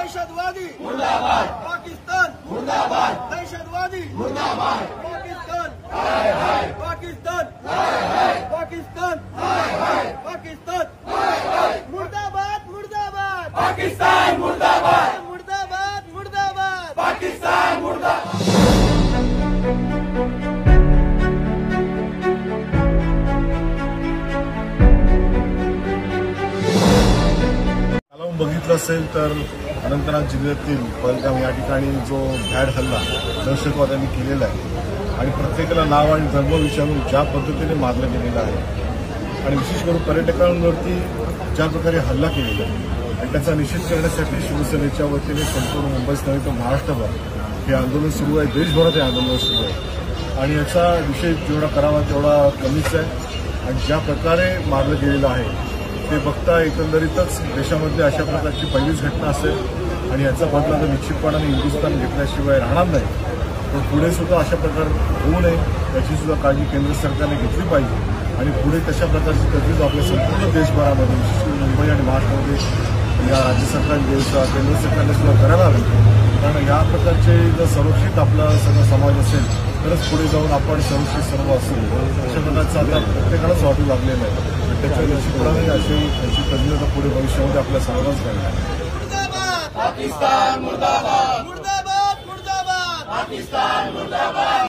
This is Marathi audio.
दहशतवादी मुर्दाबाद, पाकिस्तान मुर्दाबाद, दहशतवादी मुर्दाबाद, पाकिस्तान हाय हाय, पाकिस्तान हाय हाय, पाकिस्तान हाय हाय, पाकिस्तान हाय हाय, मुर्दाबाद मुर्दाबाद, पाकिस्तान मुर्दाबाद, मुर्दाबाद मुर्दाबाद, पाकिस्तान मुर्दाबाद। बघितलं असेल तर अनंतनाग जिल्ह्यातील पहलगाम या ठिकाणी जो भ्याड हल्ला दहशतवाद्यांनी केलेला आहे आणि प्रत्येकाला नाव आणि धर्म विचारून ज्या पद्धतीने मारलं गेलेलं आहे आणि विशेष करून पर्यटकांवरती ज्या प्रकारे हल्ला केलेला आहे आणि त्याचा निषेध करण्यासाठी शिवसेनेच्या वतीने संपूर्ण मुंबईच नव्हे तर महाराष्ट्रभर हे आंदोलन सुरू आहे, देशभरात हे आंदोलन सुरू आहे आणि याचा विषय जेवढा करावा तेवढा कमीच आहे आणि ज्या प्रकारे मारलं गेलेलं आहे ते बघता एकंदरीतच देशामध्ये अशा प्रकारची पहिलीच घटना असेल आणि याचा बदला तर निश्चितपणाने हिंदुस्थान घेतल्याशिवाय राहणार नाही। पण पुढे सुद्धा अशा प्रकार होऊ नये याची सुद्धा काळजी केंद्र सरकारने घेतली पाहिजे आणि पुढे तशा प्रकारची तरतूद आपल्या संपूर्ण देशभरामध्ये विशेष मुंबई आणि महाराष्ट्रामध्ये या राज्य सरकारने केंद्र सरकारने सुद्धा करायला हवी, कारण या प्रकारचे जर संरक्षित आपला सगळा समाज असेल तरच पुढे जाऊन आपण संरक्षित सर्व असेल। अशा प्रकारचं आता प्रत्येकालाच वाटू लागलेलं आहे, त्याच्या निश्चितपणाने अशी त्यांची तज्ञता पुढे भविष्यामध्ये आपल्या सर्वांच करणार। पाकिस्तान मुर्दाबाद, मुर्दाबाद मुर्दाबाद, पाकिस्तान मुर्दाबाद।